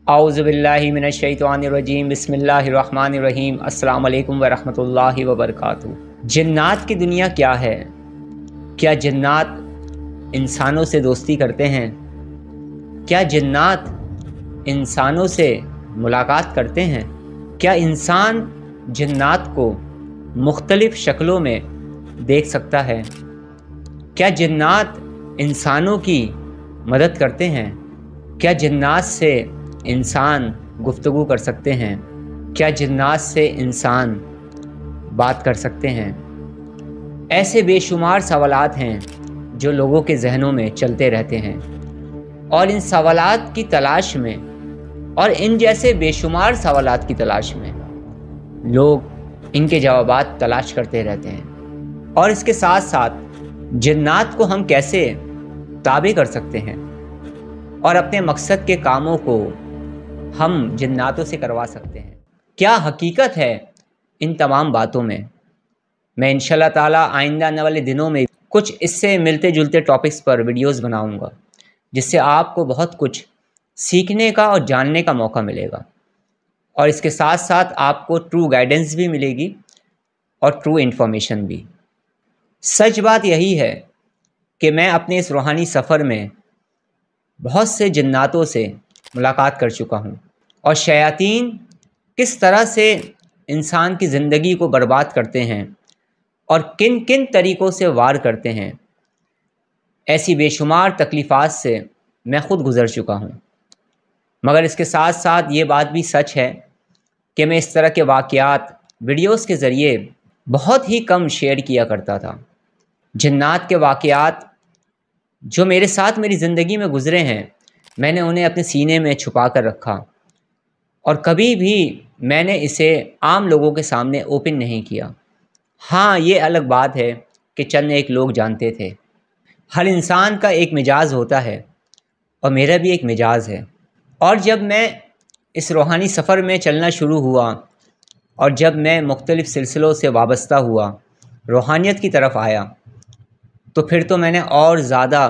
اعوذ باللہ من الشیطان الرجیم بسم اللہ الرحمن الرحیم السلام علیکم ورحمۃ اللہ وبرکاتہ۔ جنات کی دنیا کیا ہے؟ کیا جنات انسانوں سے دوستی کرتے ہیں؟ کیا جنات انسانوں سے ملاقات کرتے ہیں؟ کیا انسان جنات کو مختلف شکلوں میں دیکھ سکتا ہے؟ کیا جنات انسانوں کی مدد کرتے ہیں؟ کیا جنات سے انسان گفتگو کر سکتے ہیں؟ کیا جنات سے انسان بات کر سکتے ہیں؟ ایسے بے شمار سوالات ہیں جو لوگوں کے ذہنوں میں چلتے رہتے ہیں، اور ان سوالات کی تلاش میں اور ان جیسے بے شمار سوالات کی تلاش میں لوگ ان کے جوابات تلاش کرتے رہتے ہیں۔ اور اس کے ساتھ ساتھ جنات کو ہم کیسے تابع کر سکتے ہیں اور اپنے مقصد کے کاموں کو ہم جناتوں سے کروا سکتے ہیں؟ کیا حقیقت ہے ان تمام باتوں میں؟ میں انشاءاللہ تعالیٰ آئندہ آنے والے دنوں میں کچھ اس سے ملتے جلتے ٹاپکس پر ویڈیوز بناؤں گا، جس سے آپ کو بہت کچھ سیکھنے کا اور جاننے کا موقع ملے گا، اور اس کے ساتھ ساتھ آپ کو ٹرو گائیڈنس بھی ملے گی اور ٹرو انفارمیشن بھی۔ سچ بات یہی ہے کہ میں اپنے اس روحانی سفر میں بہت سے جناتوں سے ملاقات کر چکا ہوں، اور شیاطین کس طرح سے انسان کی زندگی کو برباد کرتے ہیں اور کن کن طریقوں سے وار کرتے ہیں، ایسی بے شمار تکلیفات سے میں خود گزر چکا ہوں۔ مگر اس کے ساتھ ساتھ یہ بات بھی سچ ہے کہ میں اس طرح کے واقعات ویڈیوز کے ذریعے بہت ہی کم شیئر کیا کرتا تھا۔ جنات کے واقعات جو میرے ساتھ میری زندگی میں گزرے ہیں، میں نے انہیں اپنے سینے میں چھپا کر رکھا، اور کبھی بھی میں نے اسے عام لوگوں کے سامنے اوپن نہیں کیا۔ ہاں، یہ الگ بات ہے کہ چند ایک لوگ جانتے تھے۔ ہر انسان کا ایک مزاج ہوتا ہے، اور میرا بھی ایک مزاج ہے۔ اور جب میں اس روحانی سفر میں چلنا شروع ہوا، اور جب میں مختلف سلسلوں سے وابستہ ہوا، روحانیت کی طرف آیا، تو پھر تو میں نے اور زیادہ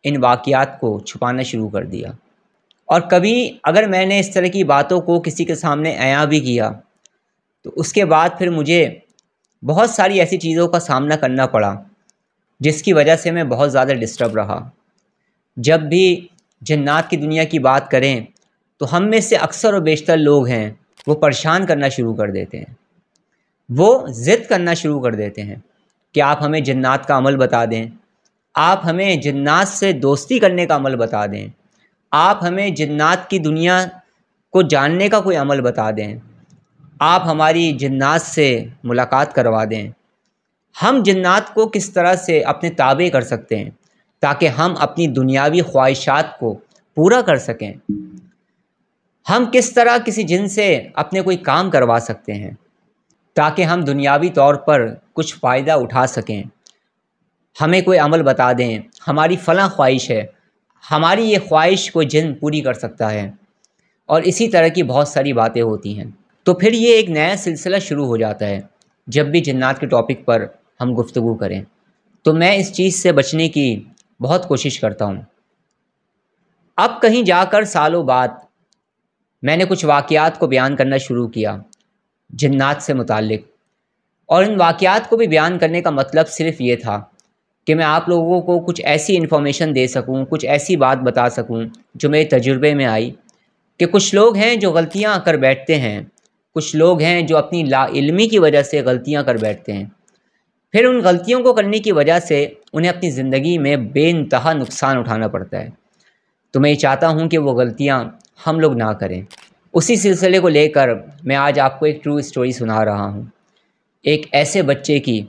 ان واقعات کو چھپانا شروع کر دیا۔ اور کبھی اگر میں نے اس طرح کی باتوں کو کسی کے سامنے عیاں بھی کیا، تو اس کے بعد پھر مجھے بہت ساری ایسی چیزوں کا سامنا کرنا پڑا جس کی وجہ سے میں بہت زیادہ ڈسٹرب رہا۔ جب بھی جنات کی دنیا کی بات کریں تو ہم میں سے اکثر و بیشتر لوگ ہیں وہ پریشان کرنا شروع کر دیتے ہیں، وہ ضد کرنا شروع کر دیتے ہیں کہ آپ ہمیں جنات کا عمل بتا دیں، آپ ہمیں جنات سے دوستی کرنے کا عمل بتا دیں، آپ ہمیں جنات کی دنیا کو جاننے کا کوئی عمل بتا دیں، آپ ہماری جنات سے ملاقات کروا دیں۔ ہم جنات کو کس طرح سے اپنے تابع کر سکتے ہیں تاکہ ہم اپنی دنیاوی خواہشات کو پورا کر سکیں؟ ہم کس طرح کسی جن سے اپنے کوئی کام کروا سکتے ہیں تاکہ ہم دنیاوی طور پر کچھ فائدہ اٹھا سکیں؟ ہمیں کوئی عمل بتا دیں، ہماری فلاں خواہش ہے، ہماری یہ خواہش کوئی جن پوری کر سکتا ہے، اور اسی طرح کی بہت ساری باتیں ہوتی ہیں۔ تو پھر یہ ایک نیا سلسلہ شروع ہو جاتا ہے جب بھی جنات کے ٹاپک پر ہم گفتگو کریں، تو میں اس چیز سے بچنے کی بہت کوشش کرتا ہوں۔ اب کہیں جا کر سالوں بعد میں نے کچھ واقعات کو بیان کرنا شروع کیا جنات سے متعلق، اور ان واقعات کو بھی بیان کرنے کا مطلب صرف یہ تھا کہ میں آپ لوگوں کو کچھ ایسی انفارمیشن دے سکوں، کچھ ایسی بات بتا سکوں جو میرے تجربے میں آئی، کہ کچھ لوگ ہیں جو غلطیاں کر بیٹھتے ہیں، کچھ لوگ ہیں جو اپنی لا علمی کی وجہ سے غلطیاں کر بیٹھتے ہیں، پھر ان غلطیوں کو کرنے کی وجہ سے انہیں اپنی زندگی میں بے انتہا نقصان اٹھانا پڑتا ہے۔ تو میں یہ چاہتا ہوں کہ وہ غلطیاں ہم لوگ نہ کریں۔ اسی سلسلے کو لے کر میں آج آپ کو ایک ٹرو اسٹوری سنا رہا ہوں، ایک ایسے بچے کی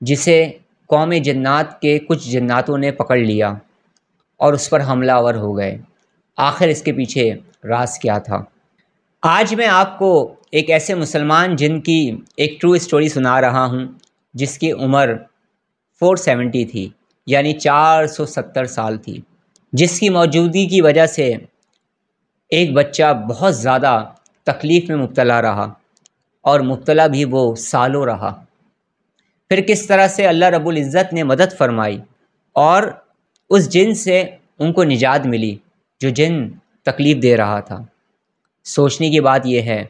جسے قوم جنات کے کچھ جناتوں نے پکڑ لیا اور اس پر حملہ آور ہو گئے۔ آخر اس کے پیچھے راز کیا تھا؟ آج میں آپ کو ایک ایسے مسلمان جن کی ایک ٹرو اسٹوری سنا رہا ہوں، جس کی عمر 470 تھی، یعنی 470 سال تھی، جس کی موجودگی کی وجہ سے ایک بچہ بہت زیادہ تکلیف میں مبتلا رہا، اور مبتلا بھی وہ سالوں رہا۔ پھر کس طرح سے اللہ رب العزت نے مدد فرمائی اور اس جن سے ان کو نجات ملی، جو جن تکلیف دے رہا تھا۔ سوچنے کی بات یہ ہے،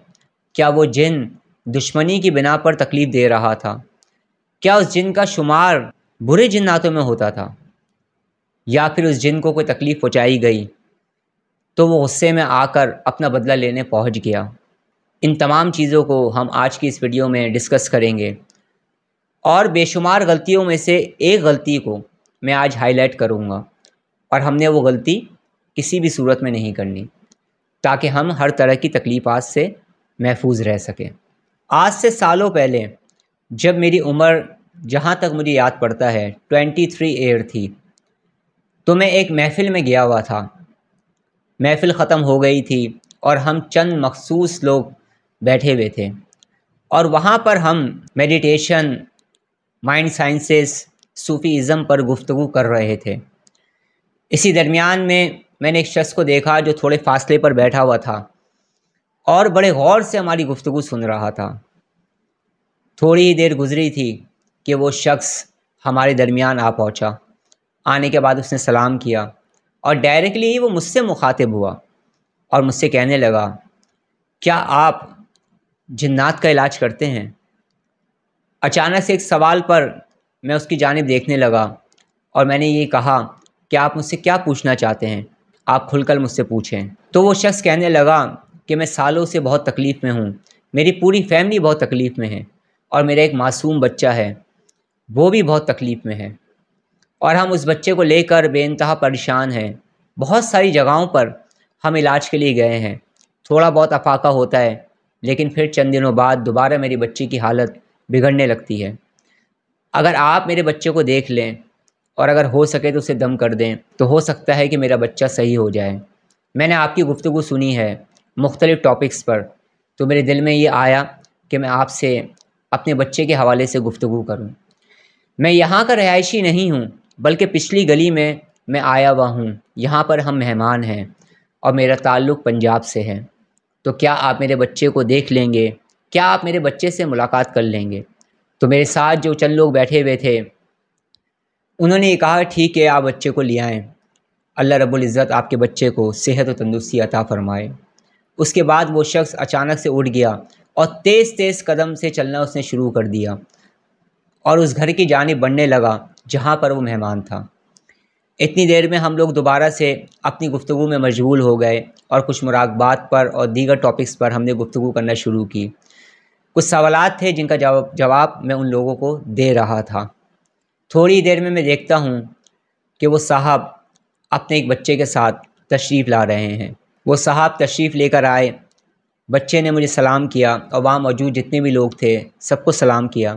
کیا وہ جن دشمنی کی بنا پر تکلیف دے رہا تھا؟ کیا اس جن کا شمار برے جناتوں میں ہوتا تھا؟ یا پھر اس جن کو کوئی تکلیف پہنچائی گئی تو وہ غصے میں آ کر اپنا بدلہ لینے پہنچ گیا؟ ان تمام چیزوں کو ہم آج کی اس ویڈیو میں ڈسکس کریں گے، اور بے شمار غلطیوں میں سے ایک غلطی کو میں آج ہائی لائٹ کروں گا، اور ہم نے وہ غلطی کسی بھی صورت میں نہیں کرنی تاکہ ہم ہر طرح کی تکلیفات سے محفوظ رہ سکیں۔ آج سے سالوں پہلے جب میری عمر جہاں تک مجھے یاد پڑتا ہے 23 ایئر تھی، تو میں ایک محفل میں گیا ہوا تھا۔ محفل ختم ہو گئی تھی اور ہم چند مخصوص لوگ بیٹھے ہوئے تھے، اور وہاں پر ہم میڈیٹیشن، مائنڈ سائنسز، صوفیزم پر گفتگو کر رہے تھے۔ اسی درمیان میں نے ایک شخص کو دیکھا جو تھوڑے فاصلے پر بیٹھا ہوا تھا اور بڑے غور سے ہماری گفتگو سن رہا تھا۔ تھوڑی ہی دیر گزری تھی کہ وہ شخص ہمارے درمیان آ پہنچا۔ آنے کے بعد اس نے سلام کیا اور ڈائریکٹلی ہی وہ مجھ سے مخاطب ہوا اور مجھ سے کہنے لگا، کیا آپ جنات کا علاج کرتے ہیں؟ اچانک سے ایک سوال پر میں اس کی جانب دیکھنے لگا اور میں نے یہ کہا کہ آپ مجھ سے کیا پوچھنا چاہتے ہیں؟ آپ کھل کر مجھ سے پوچھیں۔ تو وہ شخص کہنے لگا کہ میں سالوں سے بہت تکلیف میں ہوں، میری پوری فیملی بہت تکلیف میں ہے، اور میرا ایک معصوم بچہ ہے وہ بھی بہت تکلیف میں ہے، اور ہم اس بچے کو لے کر بے انتہا پریشان ہیں۔ بہت ساری جگہوں پر ہم علاج کے لیے گئے ہیں، تھوڑا بہت افاقہ ہوتا ہے، لیکن پھر چند دنوں بعد دوبارہ میری بچی کی حالت بگڑنے لگتی ہے۔ اگر آپ میرے بچے کو دیکھ لیں اور اگر ہو سکے تو اسے دم کر دیں تو ہو سکتا ہے کہ میرا بچہ صحیح ہو جائے۔ میں نے آپ کی گفتگو سنی ہے مختلف ٹاپکس پر، تو میرے دل میں یہ آیا کہ میں آپ سے اپنے بچے کے حوالے سے گفتگو کروں۔ میں یہاں کا رہائشی نہیں ہوں، بلکہ پچھلی گلی میں آیا ہوا ہوں۔ یہاں پر ہم مہمان ہیں اور میرا تعلق پنجاب سے ہے، تو کیا آپ میرے بچے کو دیکھ لیں گے؟ کیا آپ میرے بچے سے ملاقات کر لیں گے؟ تو میرے ساتھ جو چند لوگ بیٹھے ہوئے تھے انہوں نے یہ کہا، ٹھیک ہے، آپ بچے کو لے آئیں، اللہ رب العزت آپ کے بچے کو صحت و تندرستی عطا فرمائے۔ اس کے بعد وہ شخص اچانک سے اٹھ گیا اور تیز تیز قدم سے چلنا اس نے شروع کر دیا اور اس گھر کی جانب بڑھنے لگا جہاں پر وہ مہمان تھا۔ اتنی دیر میں ہم لوگ دوبارہ سے اپنی گفتگو میں مشغول ہو گئے اور کچھ مراقبات پر اور دیگر ٹاپکس پر ہم نے گفتگو کرنا شروع کی۔ کچھ سوالات تھے جن کا جواب میں ان لوگوں کو دے رہا تھا۔ تھوڑی دیر میں دیکھتا ہوں کہ وہ صاحب اپنے ایک بچے کے ساتھ تشریف لا رہے ہیں۔ وہ صاحب تشریف لے کر آئے، بچے نے مجھے سلام کیا اور وہاں موجود جتنے بھی لوگ تھے سب کو سلام کیا،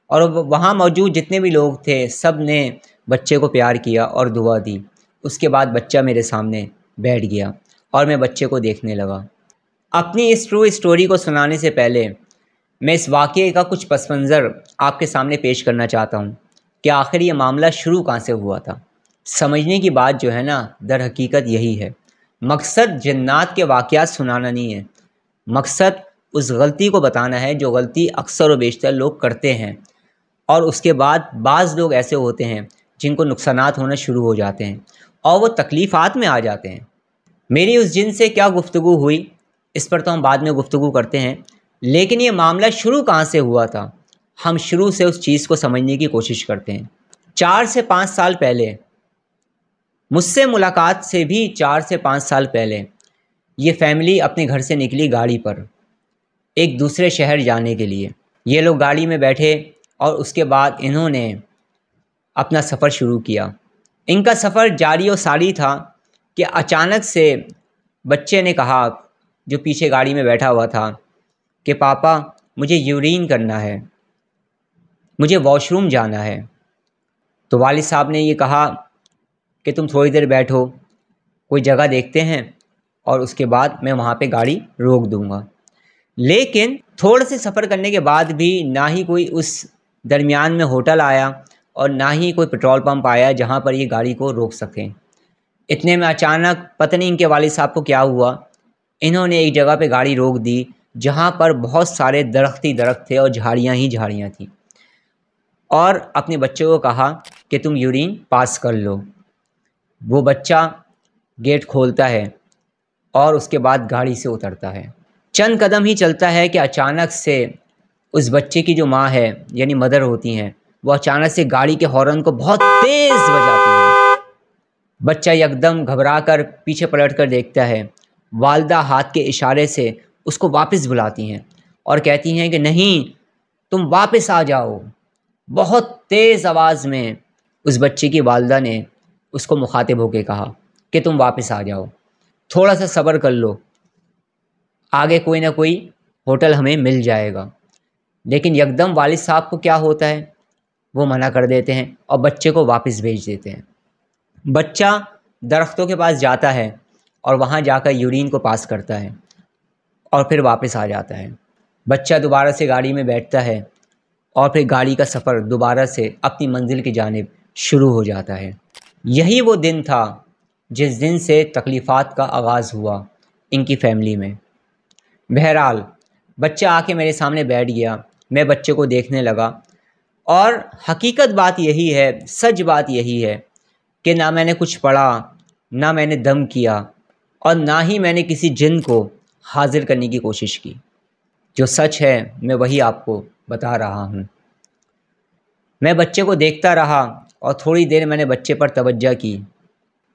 اور وہاں موجود جتنے بھی لوگ تھے سب نے بچے کو پیار کیا اور دعا دی۔ اس کے بعد بچہ میرے سامنے بیٹھ گیا اور میں بچے کو دیکھنے لگا۔ اپنی اس ٹرو اسٹوری کو سنانے سے پہلے میں اس واقعے کا کچھ پس منظر آپ کے سامنے پیش کرنا چاہتا ہوں کہ آخر یہ معاملہ شروع کہاں سے ہوا تھا۔ سمجھنے کی بات جو ہے نا، در حقیقت یہی ہے۔ مقصد جنات کے واقعات سنانا نہیں ہے، مقصد اس غلطی کو بتانا ہے جو غلطی اکثر و بیشتر لوگ کرتے ہیں، اور اس کے بعد بعض لوگ ایسے ہوتے ہیں جن کو نقصانات ہونا شروع ہو جاتے ہیں اور وہ تکلیفات میں آ جاتے ہیں۔ میری اس جن سے کیا گفتگو ہوئی اس پر تو ہم بعد میں گفتگو کرتے ہیں، لیکن یہ معاملہ شروع کہاں سے ہوا تھا، ہم شروع سے اس چیز کو سمجھنے کی کوشش کرتے ہیں۔ 4 سے 5 سال پہلے، مجھ سے ملاقات سے بھی 4 سے 5 سال پہلے، یہ فیملی اپنے گھر سے نکلی گاڑی پر ایک دوسرے شہر جانے کے لیے۔ یہ لوگ گاڑی میں بیٹھے اور اس کے بعد انہوں نے اپنا سفر شروع کیا۔ ان کا سفر جاری و ساری تھا کہ اچانک سے بچے نے کہا، جو پیچھے گاڑی میں بیٹھا ہوا تھا، کہ پاپا مجھے یورین کرنا ہے، مجھے واش روم جانا ہے۔ تو والد صاحب نے یہ کہا کہ تم تھوڑی دیر بیٹھو، کوئی جگہ دیکھتے ہیں اور اس کے بعد میں وہاں پہ گاڑی روک دوں گا۔ لیکن تھوڑے سے سفر کرنے کے بعد بھی نہ ہی کوئی اس درمیان میں ہوٹل آیا اور نہ ہی کوئی پیٹرول پمپ آیا جہاں پر یہ گاڑی کو روک سکیں۔ اتنے میں اچانک پتہ نہیں ان کے والد صاحب کو کیا ہوا، انہوں نے ایک جگہ پہ گاڑی روک دی جہاں پر بہت سارے درخت تھے اور جھاڑیاں ہی جھاڑیاں تھیں، اور اپنے بچے کو کہا کہ تم یورین پاس کر لو۔ وہ بچہ گیٹ کھولتا ہے اور اس کے بعد گاڑی سے اترتا ہے۔ چند قدم ہی چلتا ہے کہ اچانک سے اس بچے کی جو ماں ہے یعنی مدر ہوتی ہیں، وہ اچانک سے گاڑی کے ہارن کو بہت تیز بجاتی ہے۔ بچہ یکدم گھبرا کر پیچھے پلٹ کر دیکھتا ہے۔ والدہ ہاتھ کے اشارے سے اس کو واپس بلاتی ہیں اور کہتی ہیں کہ نہیں، تم واپس آ جاؤ۔ بہت تیز آواز میں اس بچے کی والدہ نے اس کو مخاطب ہو کے کہا کہ تم واپس آ جاؤ، تھوڑا سا صبر کر لو، آگے کوئی نہ کوئی ہوٹل ہمیں مل جائے گا۔ لیکن یکدم والد صاحب کو کیا ہوتا ہے، وہ منع کر دیتے ہیں اور بچے کو واپس بھیج دیتے ہیں۔ بچہ درختوں کے پاس جاتا ہے اور وہاں جا کر یورین کو پاس کرتا ہے اور پھر واپس آ جاتا ہے۔ بچہ دوبارہ سے گاڑی میں بیٹھتا ہے اور پھر گاڑی کا سفر دوبارہ سے اپنی منزل کی جانب شروع ہو جاتا ہے۔ یہی وہ دن تھا جس دن سے تکلیفات کا آغاز ہوا ان کی فیملی میں۔ بہرحال بچہ آ کے میرے سامنے بیٹھ گیا، میں بچے کو دیکھنے لگا، اور حقیقت بات یہی ہے، سچ بات یہی ہے کہ نہ میں نے کچھ پڑھا، نہ میں نے دم کیا، اور نہ ہی میں نے کسی جن کو حاضر کرنے کی کوشش کی۔ جو سچ ہے میں وہی آپ کو بتا رہا ہوں۔ میں بچے کو دیکھتا رہا اور تھوڑی دیر میں نے بچے پر توجہ کی۔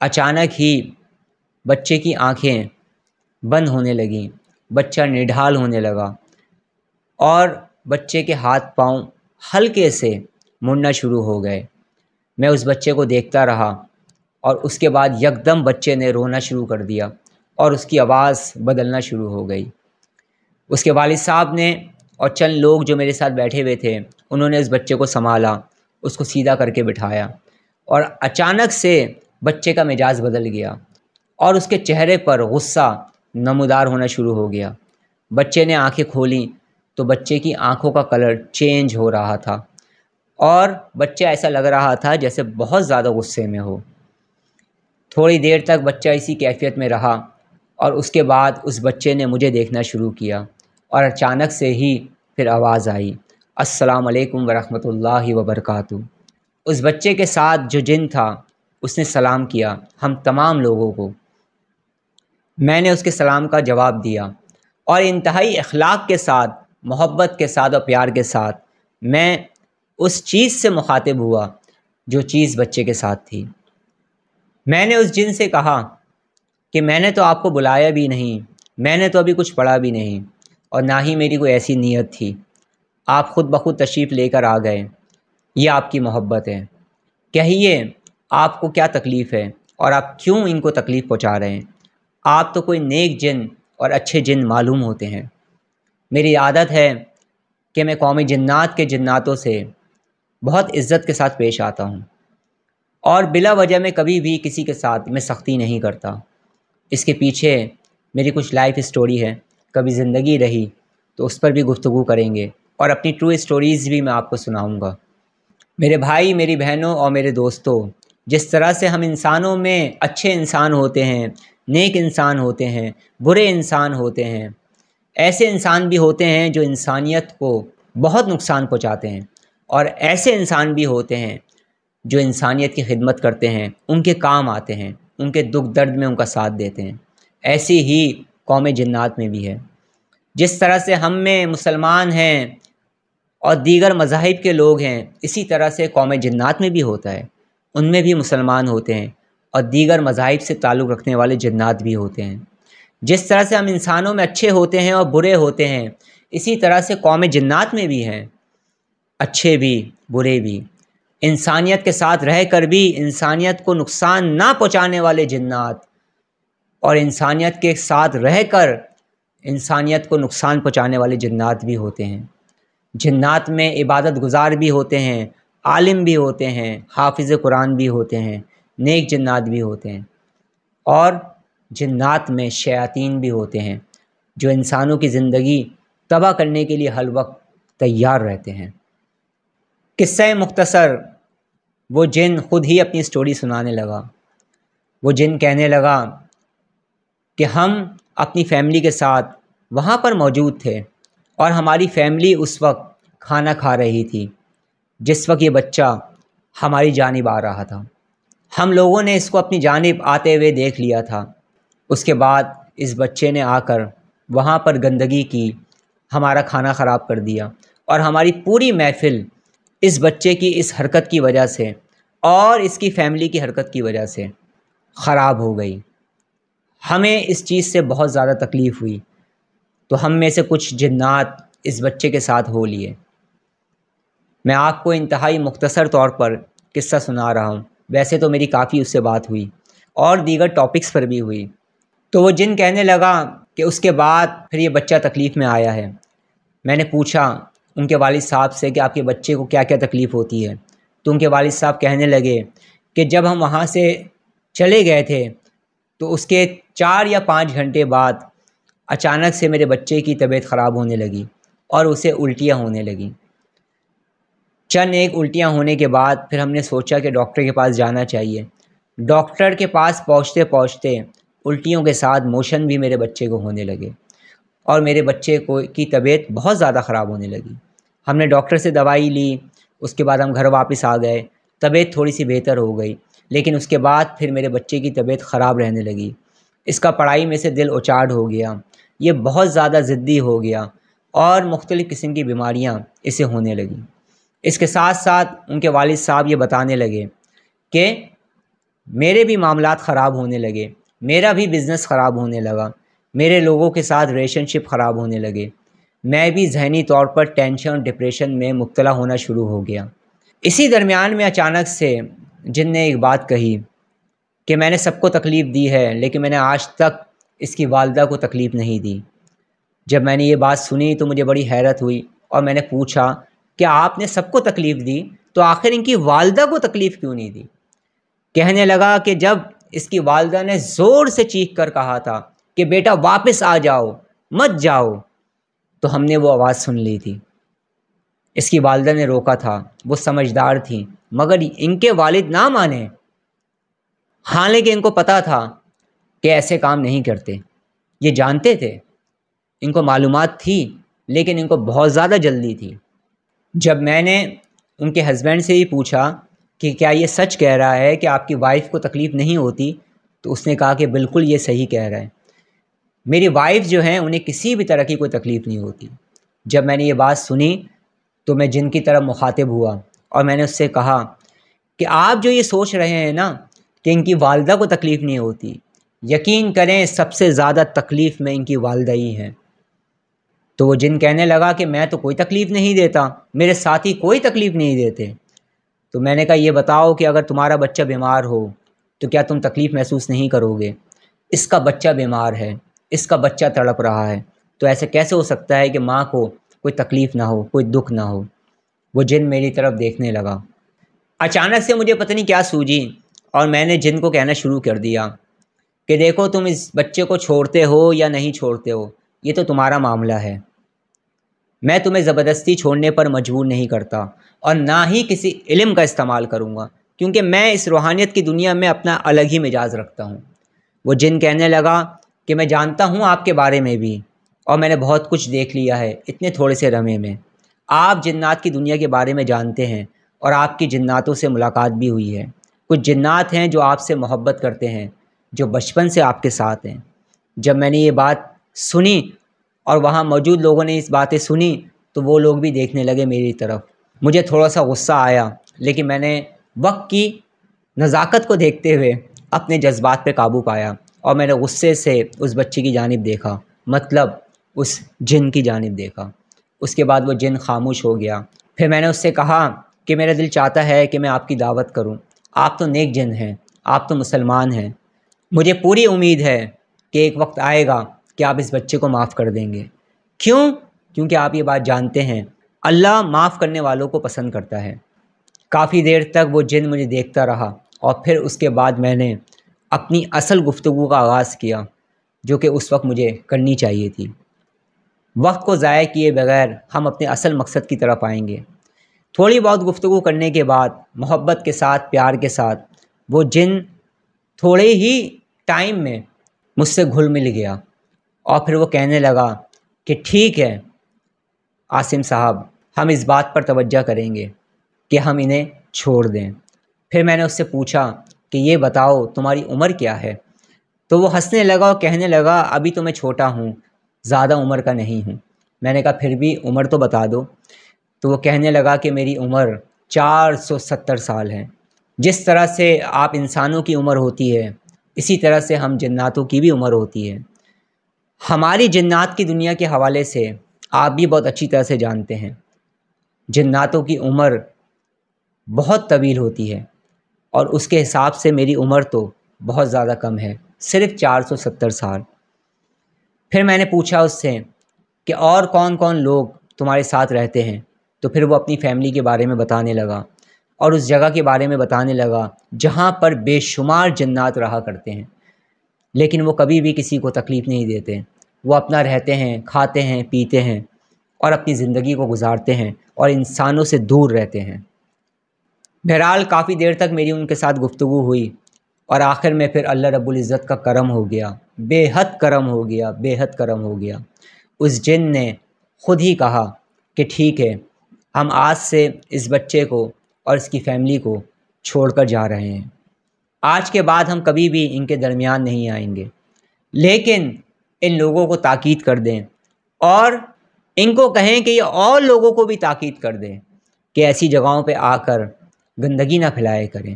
اچانک ہی بچے کی آنکھیں بند ہونے لگیں، بچہ نڈھال ہونے لگا اور بچے کے ہاتھ پاؤں ہلکے سے مڑنا شروع ہو گئے۔ میں اس بچے کو دیکھتا رہا اور اس کے بعد یکدم بچے نے رونا شروع کر دیا اور اس کی آواز بدلنا شروع ہو گئی۔ اس کے والد صاحب نے اور چند لوگ جو میرے ساتھ بیٹھے ہوئے تھے، انہوں نے اس بچے کو سنبھالا، اس کو سیدھا کر کے بٹھایا، اور اچانک سے بچے کا مزاج بدل گیا اور اس کے چہرے پر غصہ نمودار ہونا شروع ہو گیا۔ بچے نے آنکھیں کھولیں تو بچے کی آنکھوں کا کلر چینج ہو رہا تھا اور بچہ ایسا لگ رہا تھا جیسے بہت زیادہ غصے میں ہو۔ تھوڑی دیر تک بچہ اسی کیفیت میں رہا اور اس کے بعد اس بچے نے مجھے دیکھنا شروع کیا اور اچانک سے ہی پھر آواز آئی، السلام علیکم ورحمۃ اللہ وبرکاتہ۔ اس بچے کے ساتھ جو جن تھا اس نے سلام کیا ہم تمام لوگوں کو۔ میں نے اس کے سلام کا جواب دیا اور انتہائی اخلاق کے ساتھ، محبت کے ساتھ اور پیار کے ساتھ میں اس چیز سے مخاطب ہوا جو چیز بچے کے ساتھ تھی۔ میں نے اس جن سے کہا کہ میں نے تو آپ کو بلایا بھی نہیں، میں نے تو ابھی کچھ پڑھا بھی نہیں، اور نہ ہی میری کوئی ایسی نیت تھی، آپ خود بخود تشریف لے کر آ گئے، یہ آپ کی محبت ہے، کہیے آپ کو کیا تکلیف ہے اور آپ کیوں ان کو تکلیف پہنچا رہے ہیں؟ آپ تو کوئی نیک جن اور اچھے جن معلوم ہوتے ہیں۔ میری عادت ہے کہ میں قوم جنات کے جناتوں سے بہت عزت کے ساتھ پیش آتا ہوں اور بلا وجہ میں کبھی بھی کسی کے ساتھ میں سختی نہیں کرتا۔ اس کے پیچھے میری کچھ لائف اسٹوری ہے، کبھی زندگی رہی تو اس پر بھی گفتگو کریں گے اور اپنی ٹرو اسٹوریز بھی میں آپ کو سناؤں گا۔ میرے بھائی، میری بہنوں اور میرے دوستوں، جس طرح سے ہم انسانوں میں اچھے انسان ہوتے ہیں، نیک انسان ہوتے ہیں، برے انسان ہوتے ہیں، ایسے انسان بھی ہوتے ہیں جو انسانیت کو بہت نقصان پہنچاتے ہیں، اور ایسے انسان بھی ہوتے ہیں جو انسانیت کی خدمت کرتے ہیں، ان کے کام آتے ہیں، ان کے دکھ درد میں ان کا ساتھ دیتے ہیں۔ ایسی ہی قوم جنات میں بھی ہے۔ جس طرح سے ہم میں مسلمان ہیں اور دیگر مذاہب کے لوگ ہیں، اسی طرح سے قوم جنات میں بھی ہوتا ہے، ان میں بھی مسلمان ہوتے ہیں اور دیگر مذاہب سے تعلق رکھنے والے جنات بھی ہوتے ہیں۔ جس طرح سے ہم انسانوں میں اچھے ہوتے ہیں اور برے ہوتے ہیں، اسی طرح سے قوم جنات میں بھی ہیں، اچھے بھی برے بھی، انسانیت کے ساتھ رہ کر بھی انسانیت کو نقصان نہ پہنچانے والے جنات، اور انسانیت کے ساتھ رہ کر انسانیت کو نقصان پہنچانے والے جنات بھی ہوتے ہیں۔ جنات میں عبادت گزار بھی ہوتے ہیں، عالم بھی ہوتے ہیں، حافظ قرآن بھی ہوتے ہیں، نیک جنات بھی ہوتے ہیں، اور جنات میں شیاطین بھی ہوتے ہیں جو انسانوں کی زندگی تباہ کرنے کے لیے ہر وقت تیار رہتے ہیں۔ قصہ مختصر، وہ جن خود ہی اپنی سٹوری سنانے لگا۔ وہ جن کہنے لگا کہ ہم اپنی فیملی کے ساتھ وہاں پر موجود تھے اور ہماری فیملی اس وقت کھانا کھا رہی تھی جس وقت یہ بچہ ہماری جانب آ رہا تھا۔ ہم لوگوں نے اس کو اپنی جانب آتے ہوئے دیکھ لیا تھا۔ اس کے بعد اس بچے نے آ کر وہاں پر گندگی کی، ہمارا کھانا خراب کر دیا، اور ہماری پوری محفل اس بچے کی اس حرکت کی وجہ سے اور اس کی فیملی کی حرکت کی وجہ سے خراب ہو گئی۔ ہمیں اس چیز سے بہت زیادہ تکلیف ہوئی، تو ہم میں سے کچھ جنات اس بچے کے ساتھ ہو لیے۔ میں آپ کو انتہائی مختصر طور پر قصہ سنا رہا ہوں، ویسے تو میری کافی اس سے بات ہوئی اور دیگر ٹاپکس پر بھی ہوئی۔ تو وہ جن کہنے لگا کہ اس کے بعد پھر یہ بچہ تکلیف میں آیا ہے۔ میں نے پوچھا ان کے والد صاحب سے کہ آپ کے بچے کو کیا کیا تکلیف ہوتی ہے، تو ان کے والد صاحب کہنے لگے کہ جب ہم وہاں سے چلے گئے تھے تو اس کے 4 یا 5 گھنٹے بعد اچانک سے میرے بچے کی طبیعت خراب ہونے لگی اور اسے الٹیاں ہونے لگیں۔ چند ایک الٹیاں ہونے کے بعد پھر ہم نے سوچا کہ ڈاکٹر کے پاس جانا چاہیے۔ ڈاکٹر کے پاس پہنچتے پہنچتے الٹیوں کے ساتھ موشن بھی میرے بچے کو ہونے لگے اور میرے بچے کی طبیعت بہت زیادہ خراب ہونے لگی۔ ہم نے ڈاکٹر سے دوائی لی، اس کے بعد ہم گھر واپس آ گئے، طبیعت تھوڑی سی بہتر ہو گئی، لیکن اس کے بعد پھر میرے بچے کی طبیعت خراب رہنے لگی۔ اس کا پڑھائی میں سے دل اچاٹ ہو گیا، یہ بہت زیادہ ضدی ہو گیا اور مختلف قسم کی بیماریاں اسے ہونے لگیں۔ اس کے ساتھ ساتھ ان کے والد صاحب یہ بتانے لگے کہ میرے بھی معاملات خراب ہونے لگے، میرا بھی بزنس خراب ہونے لگا، میرے لوگوں کے ساتھ ریلیشن شپ خراب ہونے لگے، میں بھی ذہنی طور پر ٹینشن ڈپریشن میں مبتلا ہونا شروع ہو گیا۔ اسی درمیان میں اچانک سے جن نے ایک بات کہی کہ میں نے سب کو تکلیف دی ہے لیکن میں نے آج تک اس کی والدہ کو تکلیف نہیں دی۔ جب میں نے یہ بات سنی تو مجھے بڑی حیرت ہوئی اور میں نے پوچھا کہ آپ نے سب کو تکلیف دی تو آخر ان کی والدہ کو تکلیف کیوں نہیں دی؟ کہنے لگا کہ جب اس کی والدہ نے زور سے چیخ کر کہا تھا کہ بیٹا واپس آ جاؤ، مت جاؤ، تو ہم نے وہ آواز سن لی تھی۔ اس کی والدہ نے روکا تھا، وہ سمجھدار تھیں، مگر ان کے والد نہ مانے، حالانکہ ان کو پتہ تھا کہ ایسے کام نہیں کرتے، یہ جانتے تھے، ان کو معلومات تھی، لیکن ان کو بہت زیادہ جلدی تھی۔ جب میں نے ان کے ہسبینڈ سے ہی پوچھا کہ کیا یہ سچ کہہ رہا ہے کہ آپ کی وائف کو تکلیف نہیں ہوتی، تو اس نے کہا کہ بالکل یہ صحیح کہہ رہا ہے، میری وائف جو ہیں انہیں کسی بھی طرح کی کوئی تکلیف نہیں ہوتی۔ جب میں نے یہ بات سنی تو میں جن کی طرف مخاطب ہوا اور میں نے اس سے کہا کہ آپ جو یہ سوچ رہے ہیں نا کہ ان کی والدہ کو تکلیف نہیں ہوتی، یقین کریں سب سے زیادہ تکلیف میں ان کی والدہ ہی ہیں۔ تو وہ جن کہنے لگا کہ میں تو کوئی تکلیف نہیں دیتا، میرے ساتھی کوئی تکلیف نہیں دیتے۔ تو میں نے کہا یہ بتاؤ کہ اگر تمہارا بچہ بیمار ہو تو کیا تم تکلیف محسوس نہیں کرو گے؟ اس کا بچہ بیمار ہے، اس کا بچہ تڑپ رہا ہے، تو ایسے کیسے ہو سکتا ہے کہ ماں کو کوئی تکلیف نہ ہو، کوئی دکھ نہ ہو؟ وہ جن میری طرف دیکھنے لگا۔ اچانک سے مجھے پتہ نہیں کیا سوجی اور میں نے جن کو کہنا شروع کر دیا کہ دیکھو تم اس بچے کو چھوڑتے ہو یا نہیں چھوڑتے ہو، یہ تو تمہارا معاملہ ہے، میں تمہیں زبردستی چھوڑنے پر مجبور نہیں کرتا اور نہ ہی کسی علم کا استعمال کروں گا، کیونکہ میں اس روحانیت کی دنیا میں اپنا الگ ہی مزاج رکھتا ہوں۔ وہ جن کہنے لگا کہ میں جانتا ہوں آپ کے بارے میں بھی اور میں نے بہت کچھ دیکھ لیا ہے اتنے تھوڑے سے رمے میں، آپ جنات کی دنیا کے بارے میں جانتے ہیں اور آپ کی جناتوں سے ملاقات بھی ہوئی ہے، کچھ جنات ہیں جو آپ سے محبت کرتے ہیں، جو بچپن سے آپ کے ساتھ ہیں۔ جب میں نے یہ بات سنی اور وہاں موجود لوگوں نے اس باتیں سنی تو وہ لوگ بھی دیکھنے لگے میری طرف۔ مجھے تھوڑا سا غصہ آیا، لیکن میں نے وقت کی نزاکت کو دیکھتے ہوئے اپنے جذبات پہ قابو پایا اور میں نے غصے سے اس بچے کی جانب دیکھا، مطلب اس جن کی جانب دیکھا۔ اس کے بعد وہ جن خاموش ہو گیا۔ پھر میں نے اس سے کہا کہ میرا دل چاہتا ہے کہ میں آپ کی دعوت کروں، آپ تو نیک جن ہیں، آپ تو مسلمان ہیں، مجھے پوری امید ہے کہ ایک وقت آئے گا کہ آپ اس بچے کو معاف کر دیں گے۔ کیوں؟ کیونکہ آپ یہ بات جانتے ہیں اللہ معاف کرنے والوں کو پسند کرتا ہے۔ کافی دیر تک وہ جن مجھے دیکھتا رہا اور پھر اس کے بعد میں نے اپنی اصل گفتگو کا آغاز کیا جو کہ اس وقت مجھے کرنی چاہیے تھی۔ وقت کو ضائع کیے بغیر ہم اپنے اصل مقصد کی طرف آئیں گے۔ تھوڑی بہت گفتگو کرنے کے بعد محبت کے ساتھ، پیار کے ساتھ وہ جن تھوڑے ہی ٹائم میں مجھ سے گھل مل گیا اور پھر وہ کہنے لگا کہ ٹھیک ہے عاصم صاحب، ہم اس بات پر توجہ کریں گے کہ ہم انہیں چھوڑ دیں۔ پھر میں نے اس سے پوچھا کہ یہ بتاؤ تمہاری عمر کیا ہے؟ تو وہ ہنسنے لگا اور کہنے لگا ابھی تو میں چھوٹا ہوں، زیادہ عمر کا نہیں ہوں۔ میں نے کہا پھر بھی عمر تو بتا دو۔ تو وہ کہنے لگا کہ میری عمر 470 سال ہے۔ جس طرح سے آپ انسانوں کی عمر ہوتی ہے اسی طرح سے ہم جناتوں کی بھی عمر ہوتی ہے۔ ہماری جنات کی دنیا کے حوالے سے آپ بھی بہت اچھی طرح سے جانتے ہیں، جناتوں کی عمر بہت طویل ہوتی ہے، اور اس کے حساب سے میری عمر تو بہت زیادہ کم ہے، صرف 470 سال۔ پھر میں نے پوچھا اس سے کہ اور کون کون لوگ تمہارے ساتھ رہتے ہیں؟ تو پھر وہ اپنی فیملی کے بارے میں بتانے لگا اور اس جگہ کے بارے میں بتانے لگا جہاں پر بے شمار جنات رہا کرتے ہیں، لیکن وہ کبھی بھی کسی کو تکلیف نہیں دیتے۔ وہ اپنا رہتے ہیں، کھاتے ہیں، پیتے ہیں اور اپنی زندگی کو گزارتے ہیں اور انسانوں سے دور رہتے ہیں۔ بہرحال کافی دیر تک میری ان کے ساتھ گفتگو ہوئی اور آخر میں پھر اللہ رب العزت کا کرم ہو گیا، بے حد کرم ہو گیا، بے حد کرم ہو گیا۔ اس جن نے خود ہی کہا کہ ٹھیک ہے، ہم آج سے اس بچے کو اور اس کی فیملی کو چھوڑ کر جا رہے ہیں، آج کے بعد ہم کبھی بھی ان کے درمیان نہیں آئیں گے، لیکن ان لوگوں کو تاکید کر دیں اور ان کو کہیں کہ یہ اور لوگوں کو بھی تاکید کر دیں کہ ایسی جگہوں پہ آ کر گندگی نہ پھیلائے کریں۔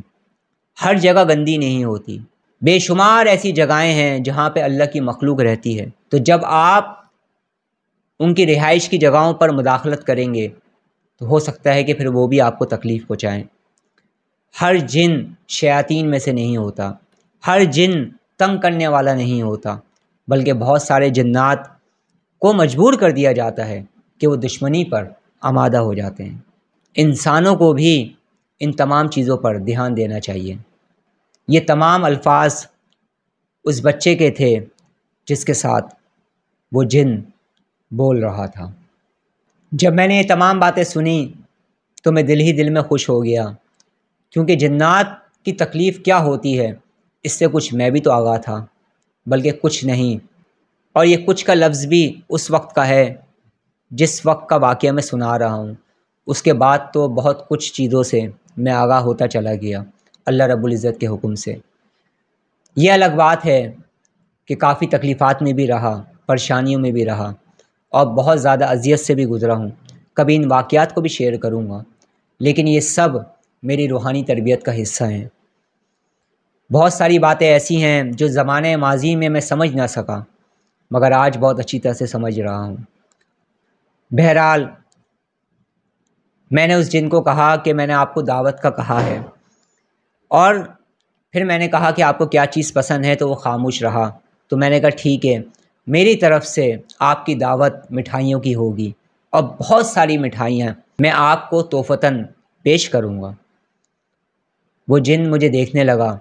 ہر جگہ گندی نہیں ہوتی، بے شمار ایسی جگہیں ہیں جہاں پہ اللہ کی مخلوق رہتی ہے، تو جب آپ ان کی رہائش کی جگہوں پر مداخلت کریں گے تو ہو سکتا ہے کہ پھر وہ بھی آپ کو تکلیف پہنچائیں۔ ہر جن شیاطین میں سے نہیں ہوتا، ہر جن تنگ کرنے والا نہیں ہوتا، بلکہ بہت سارے جنات کو مجبور کر دیا جاتا ہے کہ وہ دشمنی پر آمادہ ہو جاتے ہیں۔ انسانوں کو بھی ان تمام چیزوں پر دھیان دینا چاہیے۔ یہ تمام الفاظ اس بچے کے تھے جس کے ساتھ وہ جن بول رہا تھا۔ جب میں نے یہ تمام باتیں سنی تو میں دل ہی دل میں خوش ہو گیا، کیونکہ جنات کی تکلیف کیا ہوتی ہے اس سے کچھ میں بھی تو آگاہ تھا، بلکہ کچھ نہیں، اور یہ کچھ کا لفظ بھی اس وقت کا ہے جس وقت کا واقعہ میں سنا رہا ہوں۔ اس کے بعد تو بہت کچھ چیزوں سے میں آگاہ ہوتا چلا گیا اللہ رب العزت کے حکم سے۔ یہ الگ بات ہے کہ کافی تکلیفات میں بھی رہا، پریشانیوں میں بھی رہا، اور بہت زیادہ اذیت سے بھی گزرا ہوں۔ کبھی ان واقعات کو بھی شیئر کروں گا، لیکن یہ سب میری روحانی تربیت کا حصہ ہیں۔ بہت ساری باتیں ایسی ہیں جو زمانے ماضی میں سمجھ نہ سکا، مگر آج بہت اچھی طرح سے سمجھ رہا ہوں۔ بہرحال میں نے اس جن کو کہا کہ میں نے آپ کو دعوت کا کہا ہے، اور پھر میں نے کہا کہ آپ کو کیا چیز پسند ہے، تو وہ خاموش رہا۔ تو میں نے کہا ٹھیک ہے، میری طرف سے آپ کی دعوت مٹھائیوں کی ہوگی، اور بہت ساری مٹھائیاں میں آپ کو تحفتاً پیش کروں گا۔ وہ جن مجھے دیکھنے لگا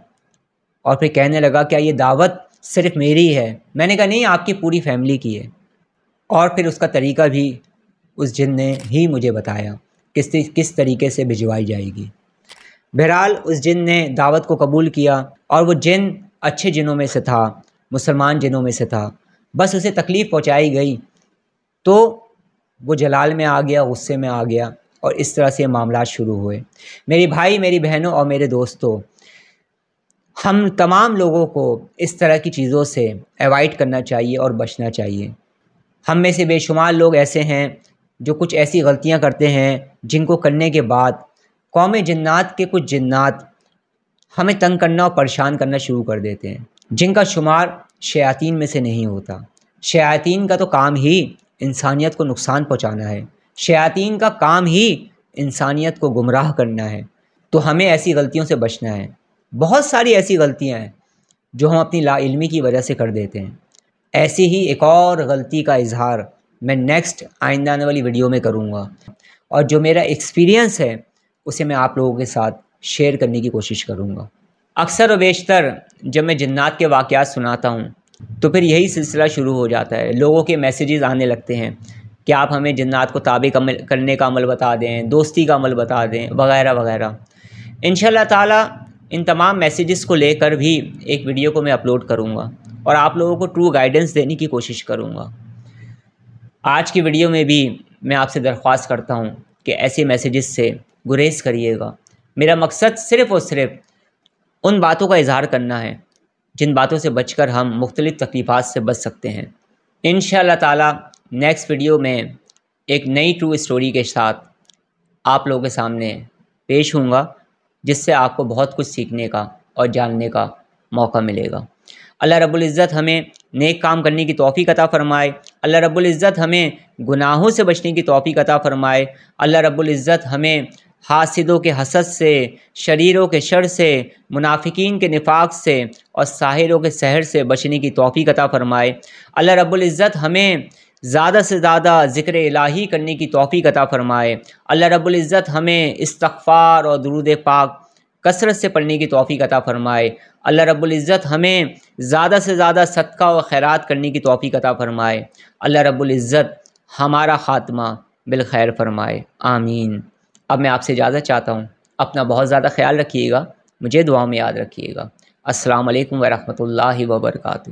اور پھر کہنے لگا کیا یہ دعوت صرف میری ہے؟ میں نے کہا نہیں، آپ کی پوری فیملی کی ہے۔ اور پھر اس کا طریقہ بھی اس جن نے ہی مجھے بتایا کس طریقے سے بھجوائی جائے گی۔ بہرحال اس جن نے دعوت کو قبول کیا، اور وہ جن اچھے جنوں میں سے تھا، مسلمان جنوں میں سے تھا، بس اسے تکلیف پہنچائی گئی تو وہ جلال میں آ گیا، غصے میں آ گیا، اور اس طرح سے معاملات شروع ہوئے۔ میری بھائی، میری بہنوں اور میرے دوستوں، ہم تمام لوگوں کو اس طرح کی چیزوں سے ایوائڈ کرنا چاہیے اور بچنا چاہیے۔ ہم میں سے بے شمار لوگ ایسے ہیں جو کچھ ایسی غلطیاں کرتے ہیں جن کو کرنے کے بعد قوم جنات کے کچھ جنات ہمیں تنگ کرنا اور پریشان کرنا شروع کر دیتے ہیں، جن کا شمار شیاطین میں سے نہیں ہوتا۔ شیاطین کا تو کام ہی انسانیت کو نقصان پہنچانا ہے، شیاطین کا کام ہی انسانیت کو گمراہ کرنا ہے، تو ہمیں ایسی غلطیوں سے بچنا ہے۔ بہت ساری ایسی غلطیاں ہیں جو ہم اپنی لا علمی کی وجہ سے کر دیتے ہیں۔ ایسی ہی ایک اور غلطی کا اظہار میں نیکسٹ آئندہ آنے والی ویڈیو میں کروں گا، اور جو میرا ایکسپیرینس ہے اسے میں آپ لوگوں کے ساتھ شیئر کرنے کی کوشش کروں گا۔ اکثر و بیشتر جب میں جنات کے واقعات سناتا ہوں تو پھر یہی سلسلہ شروع ہو جاتا ہے، لوگوں کے میسیجز آنے لگتے ہیں کہ آپ ہمیں جنات کو تابع کرنے کا عمل بتا دیں، دوستی کا عمل بتا دیں، وغیرہ وغیرہ۔ انشاءاللہ تعالی ان تمام میسیجز کو لے کر بھی ایک ویڈیو کو میں اپلوڈ کروں گا اور آپ لوگوں کو ٹرو گائیڈنس دینے کی کوشش کروں گا۔ آج کی ویڈیو میں بھی میں آپ سے درخواست کرتا ہوں کہ ایسے میسیجز سے گریز کریے گا۔ میرا مقصد صرف اور صرف ان باتوں کا اظہار کرنا ہے جن باتوں سے بچ کر ہم مختلف تکلیفات سے بچ سکتے ہیں۔ انشاءاللہ تعالی نیکسٹ ویڈیو میں ایک نئی ٹرو اسٹوری کے ساتھ آپ لوگوں کے سامنے پیش ہوں گا، جس سے آپ کو بہت کچھ سیکھنے کا اور جاننے کا موقع ملے گا۔ اللہ رب العزت ہمیں نیک کام کرنے کی توفیق عطا فرمائے، اللہ رب العزت ہمیں گناہوں سے بچنے کی توفیق عطا فرمائے، اللہ رب العزت ہمیں حاسدوں کے حسد سے، شریروں کے شر سے، منافقین کے نفاق سے اور ساحروں کے سحر سے بچنے کی توفیق عطا فرمائے، اللہ رب العزت ہمیں زیادہ سے زیادہ ذکر الہی کرنے کی توفیق عطا فرمائے، اللہ رب العزت ہمیں استغفار اور درود پاک کثرت سے پڑھنے کی توفیق عطا فرمائے، اللہ رب العزت ہمیں زیادہ سے زیادہ صدقہ و خیرات کرنے کی توفیق عطا فرمائے، اللہ رب العزت ہمارا خاتمہ بالخیر فرمائے، آمین۔ اب میں آپ سے اجازت چاہتا ہوں، اپنا بہت زیادہ خیال رکھیے گا، مجھے دعاؤں میں یاد رکھیے گا۔ السلام علیکم ورحمۃ اللہ وبرکاتہ۔